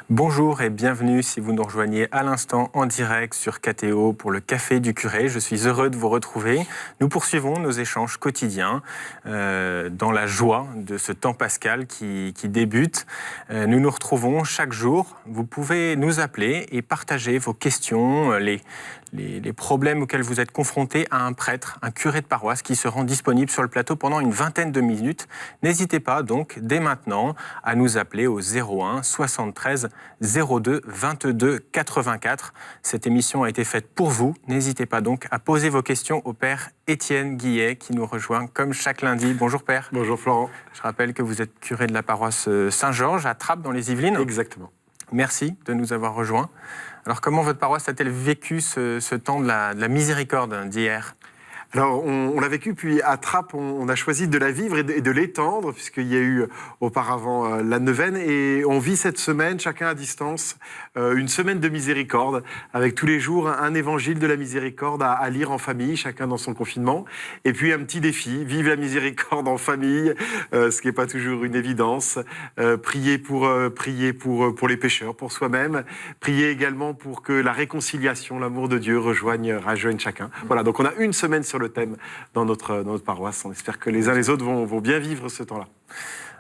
Bonjour et bienvenue si vous nous rejoignez à l'instant en direct sur KTO pour le Café du Curé. Je suis heureux de vous retrouver. Nous poursuivons nos échanges quotidiens dans la joie de ce temps pascal qui débute. Nous nous retrouvons chaque jour. Vous pouvez nous appeler et partager vos questions, les problèmes auxquels vous êtes confrontés à un prêtre, un curé de paroisse qui se rend disponible sur le plateau pendant une vingtaine de minutes. N'hésitez pas donc dès maintenant à nous appeler au 01 73 02 22 84. Cette émission a été faite pour vous. N'hésitez pas donc à poser vos questions au père Étienne Guillet qui nous rejoint comme chaque lundi. Bonjour père. Bonjour Florent. Je rappelle que vous êtes curé de la paroisse Saint-Georges à Trappes dans les Yvelines. Exactement. Merci de nous avoir rejoints. Alors comment votre paroisse a-t-elle vécu ce temps de la miséricorde d'hier ? Alors, on l'a vécu, puis à Trappes, on a choisi de la vivre et de l'étendre, puisqu'il y a eu auparavant la neuvaine, et on vit cette semaine, chacun à distance, une semaine de miséricorde, avec tous les jours un évangile de la miséricorde à lire en famille, chacun dans son confinement, et puis un petit défi, vivre la miséricorde en famille, ce qui n'est pas toujours une évidence, prier pour les pécheurs, pour soi-même, prier également pour que la réconciliation, l'amour de Dieu rejoigne chacun. Voilà, donc on a une semaine sur le thème dans notre paroisse. On espère que les uns les autres vont bien vivre ce temps-là.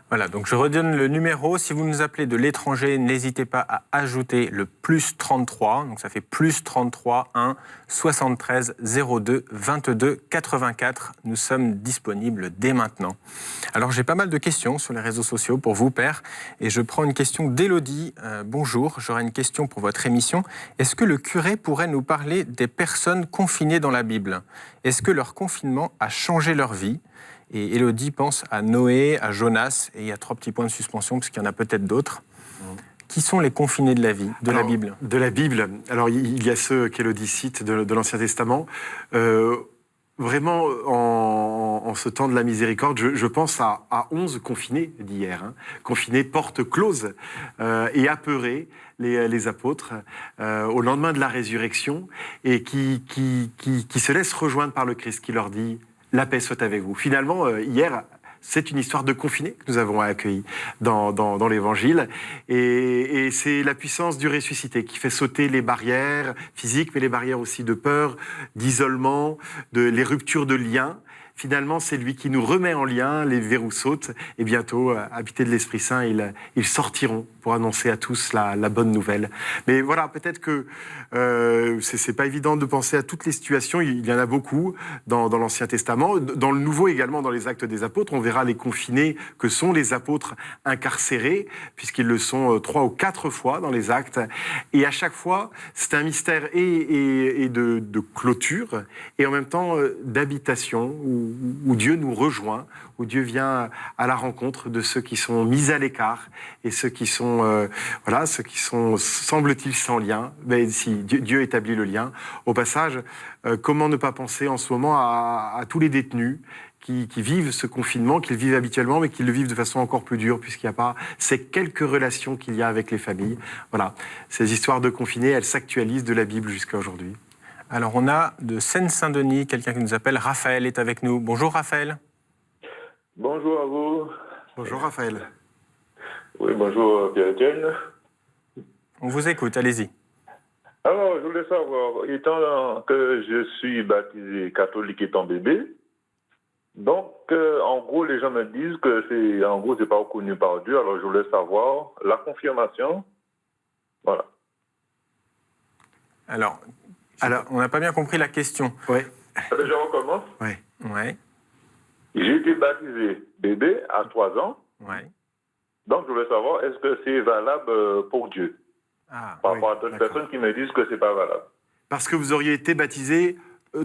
Voilà, donc je redonne le numéro. Si vous nous appelez de l'étranger, n'hésitez pas à ajouter le plus 33. Donc ça fait plus 33 1 73 02 22 84. Nous sommes disponibles dès maintenant. Alors j'ai pas mal de questions sur les réseaux sociaux pour vous, père. Et je prends une question d'Élodie. Bonjour, j'aurais une question pour votre émission. Est-ce que le curé pourrait nous parler des personnes confinées dans la Bible ? Est-ce que leur confinement a changé leur vie ? Et Élodie pense à Noé, à Jonas, et il y a 3 petits points de suspension, parce qu'il y en a peut-être d'autres. Qui sont les confinés de la vie, la Bible ? De la Bible. Alors, il y a ceux qu'Élodie cite de l'Ancien Testament. Vraiment, en ce temps de la miséricorde, je pense à 11 confinés d'hier. Confinés porte close et apeurés, les apôtres, au lendemain de la résurrection, et qui se laissent rejoindre par le Christ, qui leur dit « La paix soit avec vous ». Finalement, hier, c'est une histoire de confinés que nous avons accueillie dans l'Évangile. Et c'est la puissance du ressuscité qui fait sauter les barrières physiques, mais les barrières aussi de peur, d'isolement, les ruptures de liens. Finalement, c'est lui qui nous remet en lien, les verrous sautent, et bientôt, habités de l'Esprit Saint, ils sortiront pour annoncer à tous la bonne nouvelle. Mais voilà, peut-être que c'est pas évident de penser à toutes les situations, il y en a beaucoup dans l'Ancien Testament, dans le Nouveau également, dans les Actes des Apôtres, on verra les confinés que sont les apôtres incarcérés, puisqu'ils le sont 3 ou 4 fois dans les Actes, et à chaque fois, c'est un mystère et de clôture, et en même temps d'habitation, où Dieu nous rejoint, où Dieu vient à la rencontre de ceux qui sont mis à l'écart et ceux qui sont, semble-t-il, sans lien. Mais si Dieu établit le lien. Au passage, comment ne pas penser en ce moment à tous les détenus qui vivent ce confinement, qu'ils vivent habituellement, mais qui le vivent de façon encore plus dure, puisqu'il n'y a pas ces quelques relations qu'il y a avec les familles. Voilà, ces histoires de confinés, elles s'actualisent de la Bible jusqu'à aujourd'hui. Alors, on a de Seine-Saint-Denis quelqu'un qui nous appelle. Raphaël est avec nous. Bonjour, Raphaël. Bonjour à vous. Bonjour, Raphaël. Oui, bonjour, Pierre-Étienne. On vous écoute, allez-y. Alors, je voulais savoir, étant que je suis baptisé catholique étant bébé, donc, en gros, les gens me disent que c'est pas reconnu par Dieu, alors je voulais savoir la confirmation. Voilà. Alors, on n'a pas bien compris la question. Oui. Je recommence. Oui. Ouais. J'ai été baptisé bébé à 3 ans. Ouais. Donc, je voulais savoir, est-ce que c'est valable pour Dieu par rapport à d'autres personnes qui me disent que c'est pas valable. Parce que vous auriez été baptisé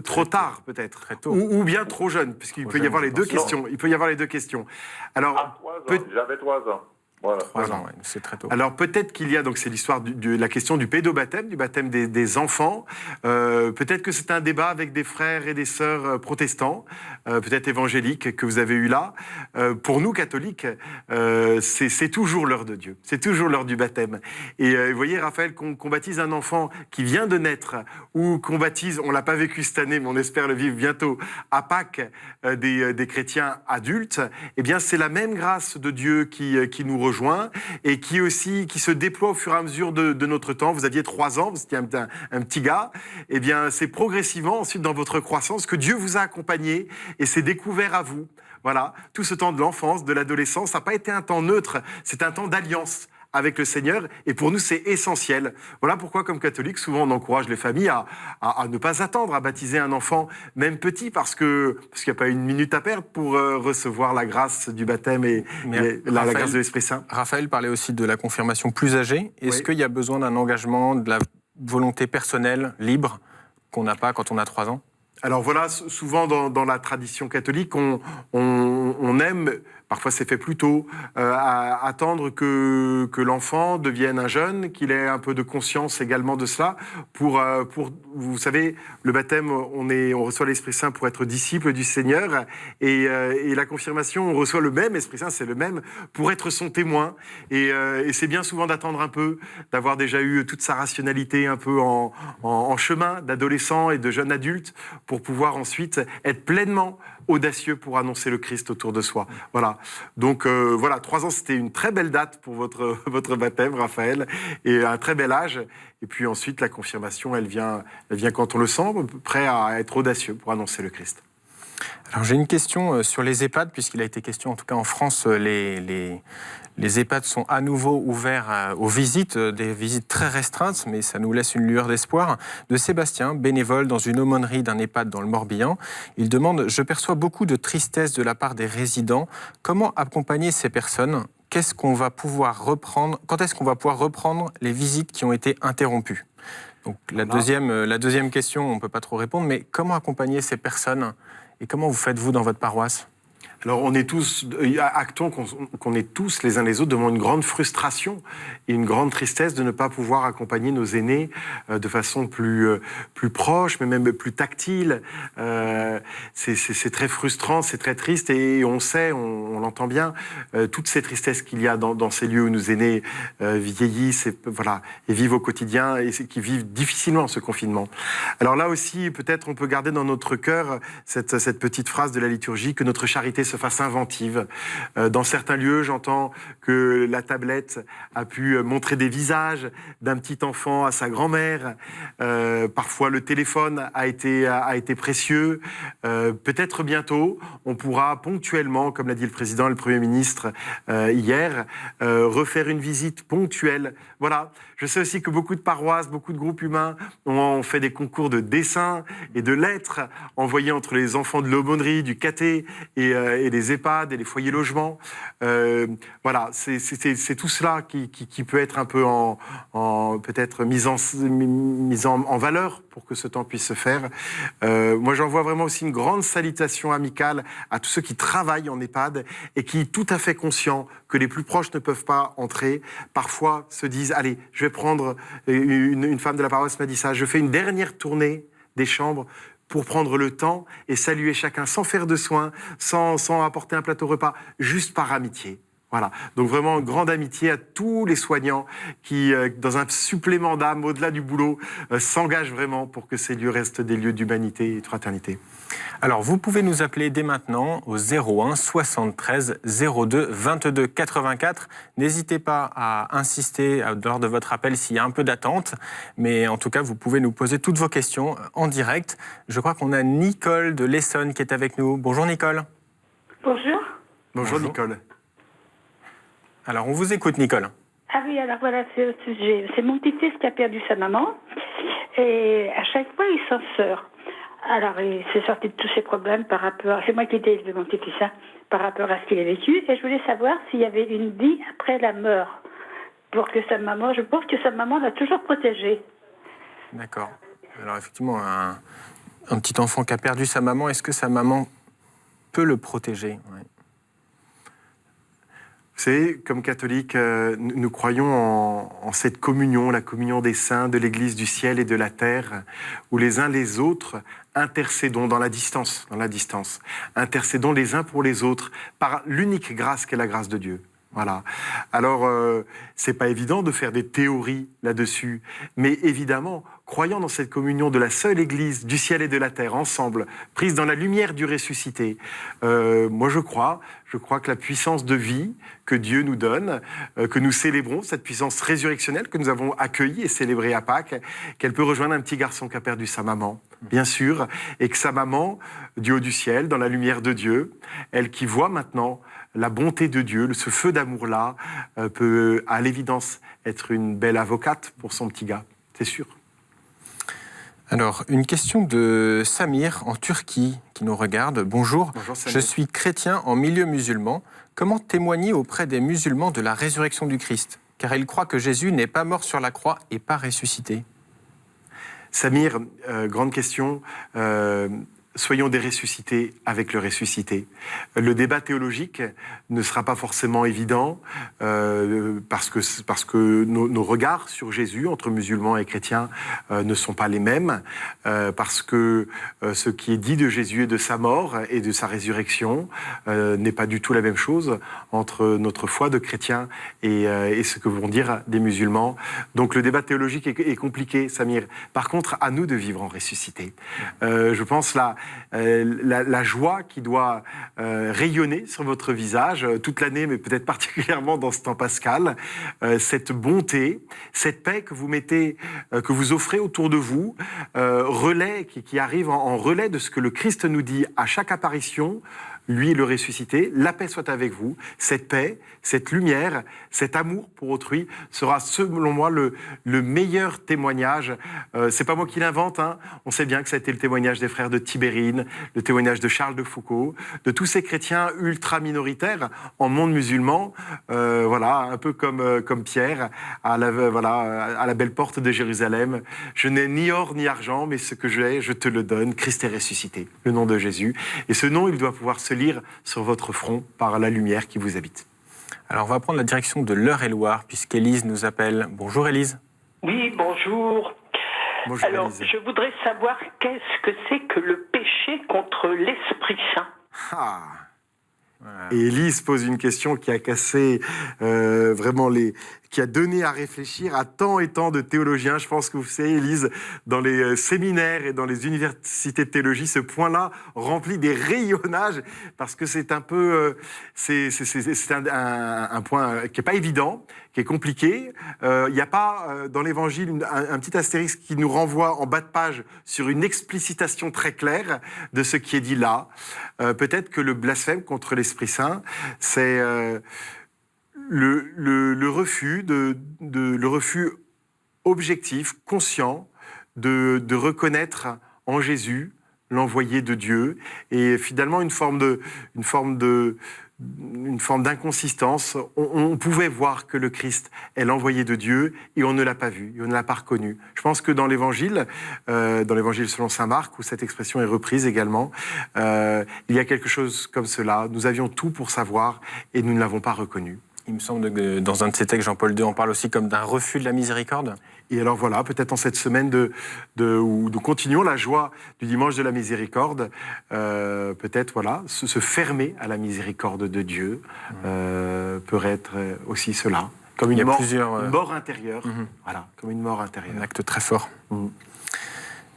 trop tard, peut-être. Très tôt. Ou bien trop jeune, puisqu'il peut y avoir les deux questions. Il peut y avoir les deux questions. Alors, à 3 ans, j'avais 3 ans. Voilà. 3 ans, ouais, c'est très tôt. Alors peut-être qu'il y a, donc c'est l'histoire de la question du pédobaptême, du baptême des enfants. Peut-être que c'est un débat avec des frères et des sœurs protestants, peut-être évangéliques, que vous avez eu là. Pour nous, catholiques, c'est toujours l'heure de Dieu. C'est toujours l'heure du baptême. Et vous voyez, Raphaël, qu'on baptise un enfant qui vient de naître, ou qu'on baptise, on ne l'a pas vécu cette année, mais on espère le vivre bientôt, à Pâques, des chrétiens adultes, eh bien c'est la même grâce de Dieu qui nous rejoint. rejoint et qui se déploie au fur et à mesure de notre temps. Vous aviez 3 ans, vous étiez un petit gars. Eh bien, c'est progressivement ensuite dans votre croissance que Dieu vous a accompagné et s'est découvert à vous. Voilà, tout ce temps de l'enfance, de l'adolescence, ça n'a pas été un temps neutre, c'est un temps d'alliance avec le Seigneur, et pour nous, c'est essentiel. Voilà pourquoi, comme catholique, souvent on encourage les familles à ne pas attendre à baptiser un enfant, même petit, parce qu'il n'y a pas une minute à perdre pour recevoir la grâce du baptême et la grâce de l'Esprit Saint. Raphaël parlait aussi de la confirmation plus âgée. Est-ce qu'il y a besoin d'un engagement, de la volonté personnelle, libre, qu'on n'a pas quand on a 3 ans ? Alors voilà, souvent dans la tradition catholique, on aime, parfois c'est fait plus tôt, à attendre que l'enfant devienne un jeune, qu'il ait un peu de conscience également de cela. Pour vous savez, le baptême, on reçoit l'Esprit Saint pour être disciple du Seigneur, et la confirmation, on reçoit le même Esprit Saint, c'est le même, pour être son témoin. Et c'est bien souvent d'attendre un peu, d'avoir déjà eu toute sa rationalité un peu en chemin, d'adolescent et de jeune adulte, pour pouvoir ensuite être pleinement audacieux pour annoncer le Christ autour de soi. Voilà. Donc voilà, 3 ans, c'était une très belle date pour votre baptême, Raphaël, et un très bel âge. Et puis ensuite, la confirmation, elle vient quand on le sent, prêt à être audacieux pour annoncer le Christ. Alors j'ai une question sur les EHPAD, puisqu'il a été question, en tout cas en France, les EHPAD sont à nouveau ouverts aux visites, des visites très restreintes, mais ça nous laisse une lueur d'espoir. De Sébastien, bénévole dans une aumônerie d'un EHPAD dans le Morbihan. Il demande « Je perçois beaucoup de tristesse de la part des résidents. Comment accompagner ces personnes ? Quand est-ce qu'on va pouvoir reprendre les visites qui ont été interrompues ?» Donc la deuxième question, on ne peut pas trop répondre, mais comment accompagner ces personnes ? Et comment vous faites-vous dans votre paroisse ? Alors, actons qu'on est tous, les uns les autres, devant une grande frustration et une grande tristesse de ne pas pouvoir accompagner nos aînés de façon plus proche, mais même plus tactile. C'est très frustrant, c'est très triste, et on sait, on l'entend bien, toutes ces tristesses qu'il y a dans ces lieux où nos aînés vieillissent et vivent au quotidien, et qui vivent difficilement ce confinement. Alors là aussi, peut-être on peut garder dans notre cœur cette petite phrase de la liturgie, que notre charité se fasse inventive. Dans certains lieux, j'entends que la tablette a pu montrer des visages d'un petit enfant à sa grand-mère. Parfois, le téléphone a été précieux. Peut-être bientôt, on pourra ponctuellement, comme l'a dit le président et le Premier ministre hier, refaire une visite ponctuelle. Voilà. Je sais aussi que beaucoup de paroisses, beaucoup de groupes humains ont fait des concours de dessin et de lettres envoyés entre les enfants de l'aumônerie, du caté et les EHPAD et les foyers logements. Voilà, c'est tout cela qui peut être un peu peut-être mis en valeur pour que ce temps puisse se faire. Moi, j'envoie vraiment aussi une grande salutation amicale à tous ceux qui travaillent en EHPAD et qui, tout à fait conscients que les plus proches ne peuvent pas entrer, parfois se disent « Allez, je vais prendre... » Une femme de la paroisse m'a dit ça. « Je fais une dernière tournée des chambres pour prendre le temps et saluer chacun sans faire de soins, sans apporter un plateau repas, juste par amitié. » Voilà. Donc vraiment, grande amitié à tous les soignants qui, dans un supplément d'âme, au-delà du boulot, s'engagent vraiment pour que ces lieux restent des lieux d'humanité et de fraternité. Alors, vous pouvez nous appeler dès maintenant au 01 73 02 22 84. N'hésitez pas à insister lors de votre appel s'il y a un peu d'attente. Mais en tout cas, vous pouvez nous poser toutes vos questions en direct. Je crois qu'on a Nicole de l'Essonne qui est avec nous. Bonjour Nicole. Bonjour. Bonjour Nicole. Alors, on vous écoute, Nicole. Ah oui, alors voilà, c'est le sujet. C'est mon petit-fils qui a perdu sa maman. Et à chaque fois, il s'en sort. Alors, il s'est sorti de tous ses problèmes par rapport... C'est moi qui ai élevé mon petit-fils, par rapport à ce qu'il a vécu. Et je voulais savoir s'il y avait une vie après la mort. Pour que sa maman... Je pense que sa maman l'a toujours protégé. D'accord. Alors, effectivement, un petit enfant qui a perdu sa maman, est-ce que sa maman peut le protéger ? Ouais. Vous savez, comme catholiques, nous croyons en cette communion, la communion des saints, de l'Église du ciel et de la terre, où les uns les autres intercédons dans la distance, intercédons les uns pour les autres par l'unique grâce qu'est la grâce de Dieu. Voilà. Alors, c'est pas évident de faire des théories là-dessus, mais évidemment, croyant dans cette communion de la seule Église du ciel et de la terre, ensemble, prise dans la lumière du ressuscité, moi je crois que la puissance de vie que Dieu nous donne, que nous célébrons, cette puissance résurrectionnelle que nous avons accueillie et célébrée à Pâques, qu'elle peut rejoindre un petit garçon qui a perdu sa maman, bien sûr, et que sa maman, du haut du ciel, dans la lumière de Dieu, elle qui voit maintenant la bonté de Dieu, ce feu d'amour-là, peut à l'évidence être une belle avocate pour son petit gars, c'est sûr. Alors, une question de Samir en Turquie qui nous regarde. Bonjour, Samir. Je suis chrétien en milieu musulman. Comment témoigner auprès des musulmans de la résurrection du Christ ? Car ils croient que Jésus n'est pas mort sur la croix et pas ressuscité. Samir, grande question. Soyons des ressuscités avec le ressuscité. Le débat théologique ne sera pas forcément évident parce que nos regards sur Jésus, entre musulmans et chrétiens, ne sont pas les mêmes, parce que ce qui est dit de Jésus et de sa mort et de sa résurrection n'est pas du tout la même chose entre notre foi de chrétiens et ce que vont dire des musulmans. Donc le débat théologique est compliqué, Samir. Par contre, à nous de vivre en ressuscité. Je pense la joie qui doit rayonner sur votre visage toute l'année, mais peut-être particulièrement dans ce temps pascal, cette bonté, cette paix que vous mettez, que vous offrez autour de vous, relais qui arrive en relais de ce que le Christ nous dit à chaque apparition. Lui, le ressuscité, la paix soit avec vous. Cette paix, cette lumière, cet amour pour autrui sera, selon moi, le meilleur témoignage. C'est pas moi qui l'invente, hein. On sait bien que ça a été le témoignage des frères de Tibérine, le témoignage de Charles de Foucault, de tous ces chrétiens ultra minoritaires en monde musulman, voilà, un peu comme Pierre à la belle porte de Jérusalem. Je n'ai ni or ni argent, mais ce que j'ai, je te le donne. Christ est ressuscité, le nom de Jésus. Et ce nom, il doit pouvoir se lire sur votre front par la lumière qui vous habite. Alors on va prendre la direction de l'Eure-et-Loire puisqu'Élise nous appelle. Bonjour Élise. Oui, bonjour. Bonjour Alors, Élise. je voudrais savoir qu'est-ce que c'est que le péché contre l'Esprit Saint. Ah. Et Élise pose une question qui a cassé vraiment qui a donné à réfléchir à tant et tant de théologiens. Je pense que vous savez, Élise, dans les séminaires et dans les universités de théologie, ce point-là remplit des rayonnages parce que c'est un peu, c'est un point qui est pas évident, qui est compliqué. Il n'y a pas dans l'Évangile un petit astérisque qui nous renvoie en bas de page sur une explicitation très claire de ce qui est dit là. Peut-être que le blasphème contre l'Esprit Saint, c'est le refus le refus objectif, conscient de reconnaître en Jésus l'envoyé de Dieu et finalement une forme d'inconsistance. On pouvait voir que le Christ est l'envoyé de Dieu et on ne l'a pas vu, et on ne l'a pas reconnu. Je pense que dans l'Évangile selon saint Marc, où cette expression est reprise également, il y a quelque chose comme cela. Nous avions tout pour savoir et nous ne l'avons pas reconnu. Il me semble que dans un de ses textes, Jean-Paul II en parle aussi comme d'un refus de la miséricorde. Et alors voilà, peut-être en cette semaine où nous continuons la joie du dimanche de la miséricorde, peut-être voilà, se fermer à la miséricorde de Dieu peut être aussi cela, comme une mort intérieure, voilà, comme une mort intérieure. Un acte très fort.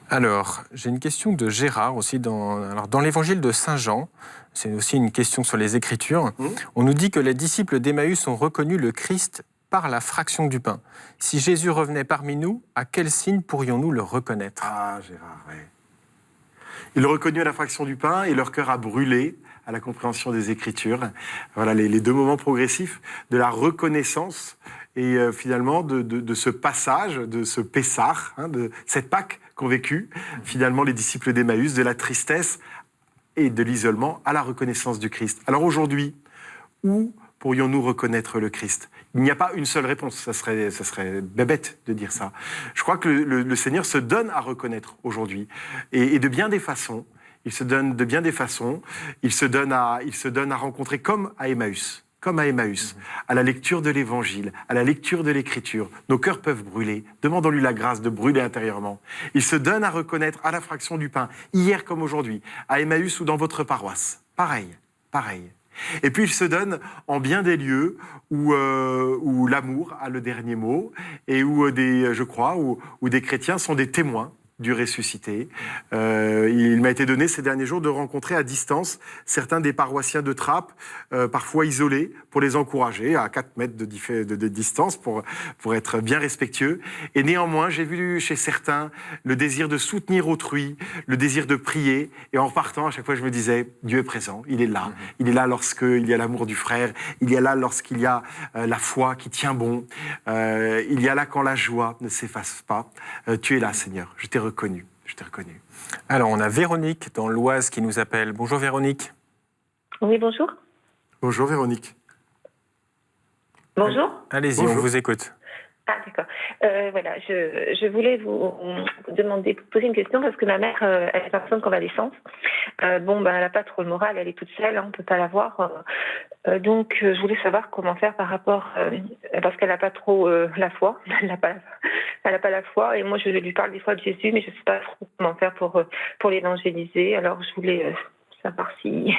Alors, j'ai une question de Gérard aussi dans l'évangile de Saint Jean. C'est aussi une question sur les Écritures. On nous dit que les disciples d'Emmaüs ont reconnu le Christ par la fraction du pain. Si Jésus revenait parmi nous, à quel signe pourrions-nous le reconnaître ? Ah, Gérard, oui. Ils l'ont reconnu à la fraction du pain et leur cœur a brûlé à la compréhension des Écritures. Voilà les deux moments progressifs de la reconnaissance et finalement de ce passage, de ce Pessah, de cette Pâque qu'ont vécu finalement les disciples d'Emmaüs, de la tristesse et de l'isolement à la reconnaissance du Christ. Alors aujourd'hui, où pourrions-nous reconnaître le Christ ? Il n'y a pas une seule réponse, ça serait bébête de dire ça. Je crois que le Seigneur se donne à reconnaître aujourd'hui, et de bien des façons. Il se donne de bien des façons. Il se donne à rencontrer comme à Emmaüs, à la lecture de l'Évangile, à la lecture de l'Écriture. Nos cœurs peuvent brûler. Demandons-lui la grâce de brûler intérieurement. Il se donne à reconnaître à la fraction du pain, hier comme aujourd'hui, à Emmaüs ou dans votre paroisse. Pareil. Et puis il se donne en bien des lieux où l'amour a le dernier mot et où où des chrétiens sont des témoins du ressuscité. Il m'a été donné ces derniers jours de rencontrer à distance certains des paroissiens de Trappes, parfois isolés, pour les encourager à 4 mètres de distance pour être bien respectueux. Et néanmoins, j'ai vu chez certains le désir de soutenir autrui, le désir de prier. Et en repartant, à chaque fois, je me disais, Dieu est présent, il est là. Il est là lorsqu'il y a l'amour du frère, il est là lorsqu'il y a la foi qui tient bon, il y a là quand la joie ne s'efface pas. Tu es là, Seigneur, je t'ai reconnu. Alors, on a Véronique dans l'Oise qui nous appelle. Bonjour Véronique. Oui, bonjour. Bonjour Véronique. Bonjour. Allez-y, Bonjour. on vous écoute. Ah, d'accord. Voilà, je voulais vous poser une question parce que ma mère, elle est en convalescence. Elle n'a pas trop le moral, elle est toute seule, on ne peut pas la voir. Donc, je voulais savoir comment faire par rapport, parce qu'elle n'a pas trop la foi. Elle n'a pas la foi. Et moi, je lui parle des fois de Jésus, mais je ne sais pas trop comment faire pour l'évangéliser. Alors, je voulais savoir si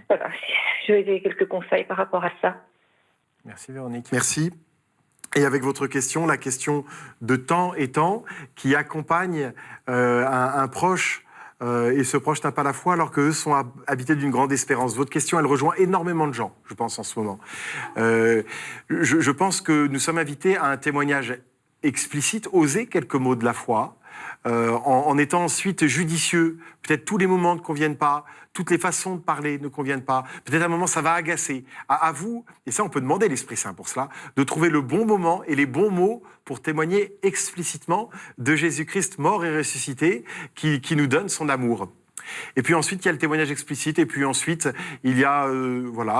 je vais donner quelques conseils par rapport à ça. Merci Véronique. Merci. Et avec votre question, la question de temps et temps qui accompagne un proche et ce proche n'a pas la foi alors qu'eux sont habités d'une grande espérance. Votre question, elle rejoint énormément de gens, je pense, en ce moment. Je pense que nous sommes invités à un témoignage explicite, oser quelques mots de la foi, en étant ensuite judicieux. Peut-être tous les moments ne conviennent pas, toutes les façons de parler ne conviennent pas. Peut-être à un moment, ça va agacer. À vous, et ça, on peut demander l'Esprit Saint pour cela, de trouver le bon moment et les bons mots pour témoigner explicitement de Jésus-Christ mort et ressuscité qui nous donne son amour. Et puis ensuite, il y a le témoignage explicite. Et puis ensuite, il y a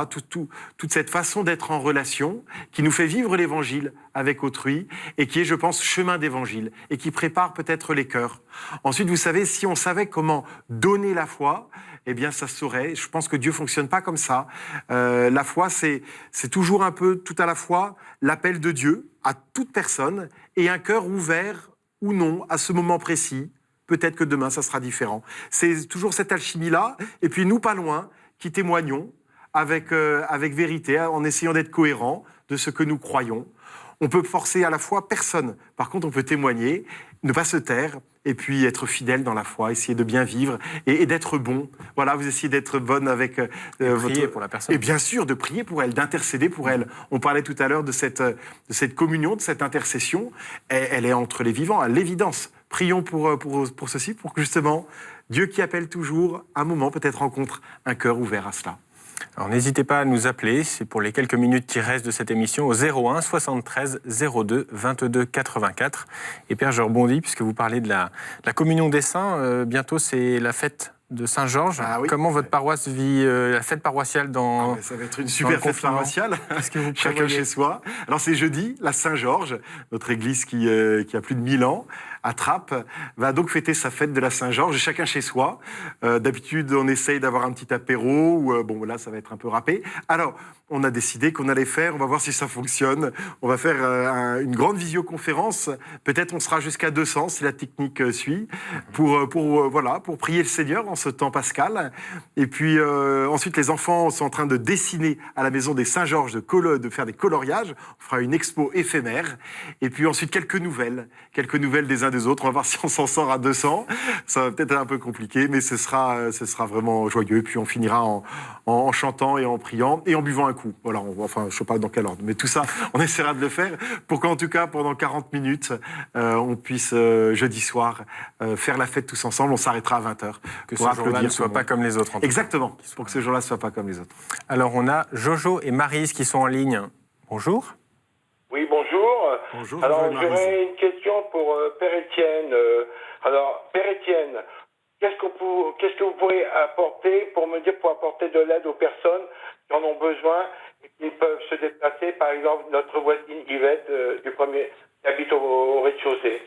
toute cette façon d'être en relation qui nous fait vivre l'évangile avec autrui et qui est, je pense, chemin d'évangile et qui prépare peut-être les cœurs. Ensuite, vous savez, si on savait comment donner la foi, eh bien, ça se saurait. Je pense que Dieu fonctionne pas comme ça. La foi, c'est toujours un peu tout à la fois l'appel de Dieu à toute personne et un cœur ouvert ou non à ce moment précis. Peut-être que demain, ça sera différent. C'est toujours cette alchimie-là. Et puis nous, pas loin, qui témoignons avec vérité, en essayant d'être cohérents de ce que nous croyons. On peut forcer à la fois personne. Par contre, on peut témoigner, ne pas se taire, et puis être fidèle dans la foi, essayer de bien vivre et d'être bon. Voilà, vous essayez d'être bonne avec prier pour la personne. Et bien sûr, de prier pour elle, d'intercéder pour elle. On parlait tout à l'heure de cette communion, de cette intercession. Elle est entre les vivants, à l'évidence. Prions pour ceci, pour que justement, Dieu qui appelle toujours, un moment peut-être rencontre un cœur ouvert à cela. Alors n'hésitez pas à nous appeler, c'est pour les quelques minutes qui restent de cette émission, au 01 73 02 22 84. Et Père, je rebondis, puisque vous parlez de la communion des saints. Bientôt, c'est la fête de Saint-Georges. Ah oui. Comment votre paroisse vit la fête paroissiale dans... Ça va être une super fête paroissiale, chacun chez soi. Alors c'est jeudi, la Saint-Georges, notre église qui a plus de 1000 ans, à Trappes, va donc fêter sa fête de la Saint-Georges, chacun chez soi. D'habitude, on essaye d'avoir un petit apéro, ou là, ça va être un peu râpé. Alors, on a décidé qu'on allait faire, on va voir si ça fonctionne, on va faire une grande visioconférence, peut-être on sera jusqu'à 200 si la technique suit, pour prier le Seigneur en ce temps pascal. Et puis ensuite, les enfants sont en train de dessiner à la maison des Saint-Georges, de faire des coloriages. On fera une expo éphémère. Et puis ensuite, quelques nouvelles des uns des autres. On va voir si on s'en sort à 200. Ça va peut-être être un peu compliqué, mais ce sera vraiment joyeux. Et puis on finira en chantant et en priant et en buvant un coup. Voilà, je ne sais pas dans quel ordre, mais tout ça, on essaiera de le faire pour qu'en tout cas, pendant 40 minutes, on puisse, jeudi soir, faire la fête tous ensemble. On s'arrêtera à 20h. Que ce jour-là ne soit pas comme les autres. Exactement, pour que ce jour-là ne soit pas comme les autres. Alors, on a Jojo et Maryse qui sont en ligne. Bonjour. Oui, bonjour. Bonjour. Alors, j'aurais une question pour Père Étienne. Alors, Père Étienne, qu'est-ce que vous pourrez apporter pour apporter de l'aide aux personnes qui en ont besoin et qui peuvent se déplacer? Par exemple, notre voisine Yvette qui habite au rez-de-chaussée.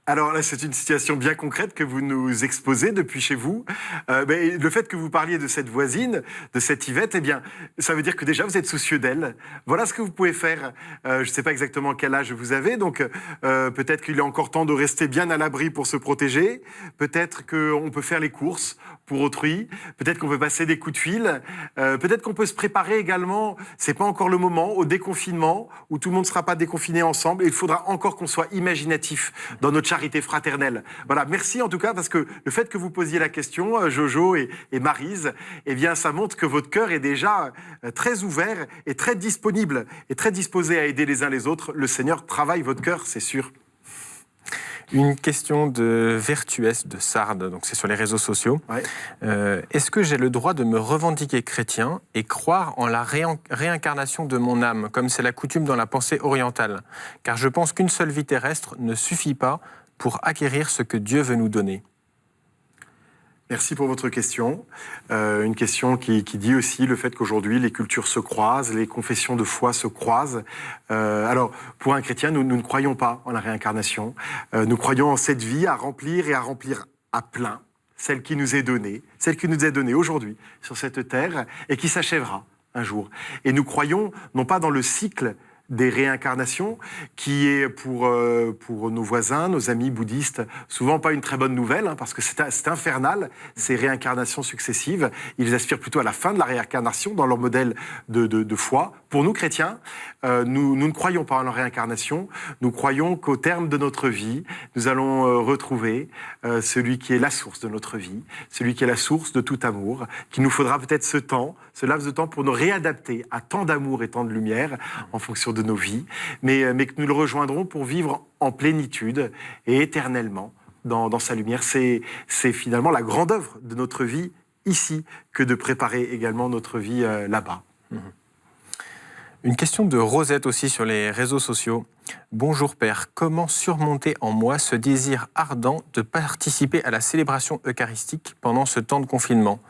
Alors là, c'est une situation bien concrète que vous nous exposez depuis chez vous. Mais le fait que vous parliez de cette voisine, de cette Yvette, eh bien, ça veut dire que déjà vous êtes soucieux d'elle. Voilà ce que vous pouvez faire. Je ne sais pas exactement quel âge vous avez, donc peut-être qu'il est encore temps de rester bien à l'abri pour se protéger. Peut-être qu'on peut faire les courses pour autrui. Peut-être qu'on peut passer des coups de fil. Peut-être qu'on peut se préparer également. C'est pas encore le moment au déconfinement où tout le monde ne sera pas déconfiné ensemble. Et il faudra encore qu'on soit imaginatif dans notre charité fraternelle. Voilà, merci en tout cas, parce que le fait que vous posiez la question, Jojo et Maryse, eh bien, ça montre que votre cœur est déjà très ouvert et très disponible et très disposé à aider les uns les autres. Le Seigneur travaille votre cœur, c'est sûr. Une question de Vertuès de Sardes, donc c'est sur les réseaux sociaux. Ouais. Est-ce que j'ai le droit de me revendiquer chrétien et croire en la réincarnation de mon âme, comme c'est la coutume dans la pensée orientale? Car je pense qu'une seule vie terrestre ne suffit pas pour acquérir ce que Dieu veut nous donner. Merci pour votre question. Une question qui dit aussi le fait qu'aujourd'hui, les cultures se croisent, les confessions de foi se croisent. Alors, pour un chrétien, nous ne croyons pas en la réincarnation. Nous croyons en cette vie à remplir à plein, celle qui nous est donnée aujourd'hui sur cette terre et qui s'achèvera un jour. Et nous croyons non pas dans le cycle des réincarnations, qui est pour nos voisins, nos amis bouddhistes, souvent pas une très bonne nouvelle, parce que c'est infernal, ces réincarnations successives. Ils aspirent plutôt à la fin de la réincarnation dans leur modèle de foi. Pour nous, chrétiens, nous ne croyons pas en la réincarnation. Nous croyons qu'au terme de notre vie, nous allons retrouver celui qui est la source de notre vie, celui qui est la source de tout amour, qu'il nous faudra peut-être ce laps de temps pour nous réadapter à tant d'amour et tant de lumière en fonction de nos vies, mais que nous le rejoindrons pour vivre en plénitude et éternellement dans sa lumière. C'est finalement la grande œuvre de notre vie ici que de préparer également notre vie là-bas. Une question de Rosette aussi sur les réseaux sociaux. Bonjour Père, comment surmonter en moi ce désir ardent de participer à la célébration eucharistique pendant ce temps de confinement?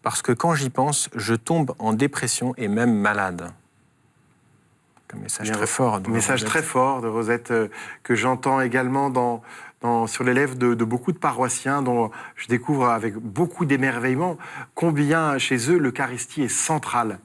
Parce que quand j'y pense, je tombe en dépression et même malade. Un message très fort. Message très fort de Rosette que j'entends également sur les lèvres de beaucoup de paroissiens dont je découvre avec beaucoup d'émerveillement combien chez eux l'Eucharistie est centrale.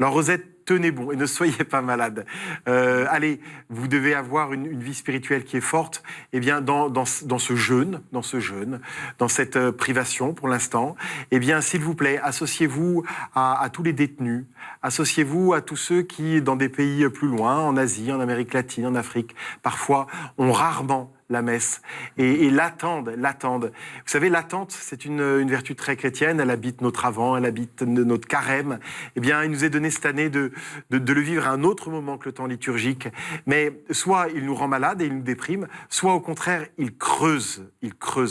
Alors Rosette, tenez bon et ne soyez pas malade. Allez, vous devez avoir une vie spirituelle qui est forte. Eh bien, dans ce jeûne, dans cette privation pour l'instant, eh bien, s'il vous plaît, associez-vous à tous les détenus, associez-vous à tous ceux qui, dans des pays plus loin, en Asie, en Amérique latine, en Afrique, parfois ont rarement la messe et l'attendent. Vous savez, l'attente, c'est une vertu très chrétienne. Elle habite notre avant, elle habite notre carême. Eh bien, il nous est donné cette année de le vivre à un autre moment que le temps liturgique. Mais soit il nous rend malade et il nous déprime, soit au contraire, il creuse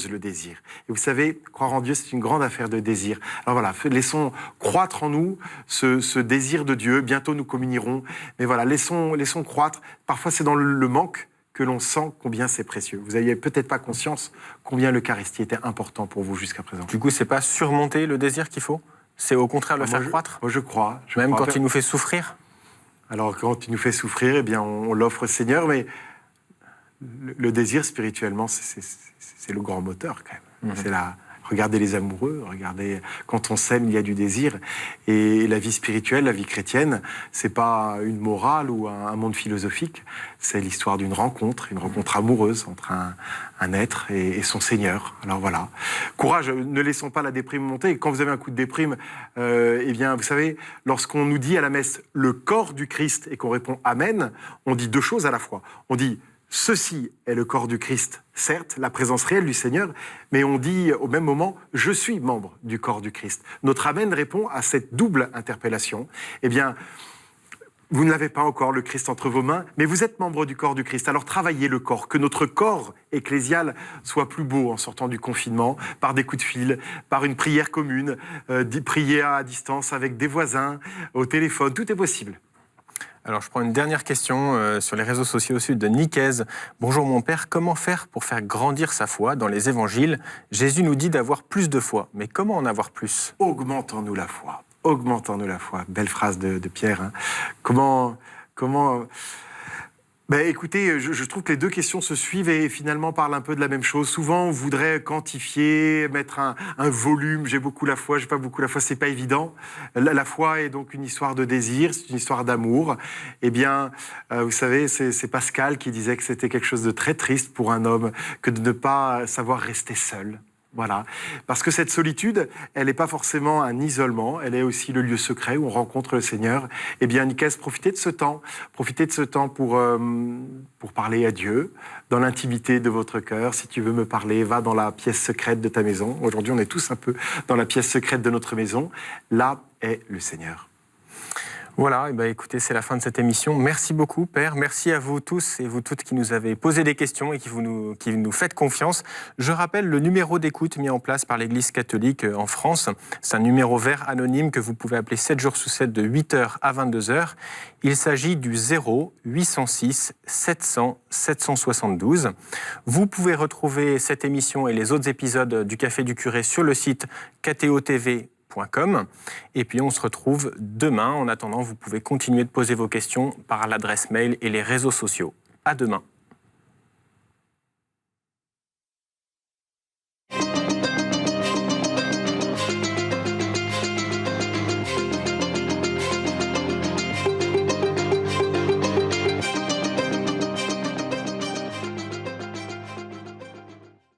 le désir. Et vous savez, croire en Dieu, c'est une grande affaire de désir. Alors voilà, laissons croître en nous ce désir de Dieu. Bientôt, nous communierons. Mais voilà, laissons croître. Parfois, c'est dans le manque que l'on sent combien c'est précieux. Vous n'aviez peut-être pas conscience combien l'Eucharistie était important pour vous jusqu'à présent. Du coup, c'est pas surmonter le désir qu'il faut? C'est au contraire le faire croître? Moi, je crois. Même quand il nous fait souffrir? Alors, quand il nous fait souffrir, eh bien, on l'offre au Seigneur, mais le désir, spirituellement, c'est le grand moteur, quand même. C'est regardez les amoureux, regardez, quand on s'aime, il y a du désir. Et la vie spirituelle, la vie chrétienne, c'est pas une morale ou un monde philosophique, c'est l'histoire d'une rencontre, une rencontre amoureuse entre un être et son Seigneur. Alors voilà. Courage, ne laissons pas la déprime monter. Et quand vous avez un coup de déprime, eh bien, vous savez, lorsqu'on nous dit à la messe le corps du Christ et qu'on répond Amen, on dit deux choses à la fois. On dit ceci est le corps du Christ, certes, la présence réelle du Seigneur, mais on dit au même moment, je suis membre du corps du Christ. Notre Amen répond à cette double interpellation. Eh bien, vous n'avez pas encore le Christ entre vos mains, mais vous êtes membre du corps du Christ. Alors travaillez le corps, que notre corps ecclésial soit plus beau en sortant du confinement, par des coups de fil, par une prière commune, prier à distance avec des voisins, au téléphone, tout est possible. Alors, je prends une dernière question sur les réseaux sociaux aussi de Nicaise. Bonjour mon père, comment faire pour faire grandir sa foi dans les évangiles? Jésus nous dit d'avoir plus de foi, mais comment en avoir plus? Augmentons-nous la foi. Augmentons-nous la foi. Belle phrase de Pierre. Hein. Comment Écoutez, je trouve que les deux questions se suivent et finalement parlent un peu de la même chose. Souvent, on voudrait quantifier, mettre un volume. J'ai beaucoup la foi, j'ai pas beaucoup la foi. C'est pas évident. La foi est donc une histoire de désir, c'est une histoire d'amour. Eh bien, vous savez, c'est Pascal qui disait que c'était quelque chose de très triste pour un homme que de ne pas savoir rester seul. Voilà. Parce que cette solitude, elle n'est pas forcément un isolement, elle est aussi le lieu secret où on rencontre le Seigneur. Eh bien, Nicaise, profitez de ce temps. Profitez de ce temps pour parler à Dieu, dans l'intimité de votre cœur. Si tu veux me parler, va dans la pièce secrète de ta maison. Aujourd'hui, on est tous un peu dans la pièce secrète de notre maison. Là est le Seigneur. Voilà, écoutez, c'est la fin de cette émission. Merci beaucoup, Père. Merci à vous tous et vous toutes qui nous avez posé des questions et qui nous faites confiance. Je rappelle le numéro d'écoute mis en place par l'Église catholique en France. C'est un numéro vert anonyme que vous pouvez appeler 7 jours sur 7 de 8h à 22h. Il s'agit du 0-806 700 772. Vous pouvez retrouver cette émission et les autres épisodes du Café du Curé sur le site KTO-TV.com. Et puis on se retrouve demain. En attendant, vous pouvez continuer de poser vos questions par l'adresse mail et les réseaux sociaux. À demain.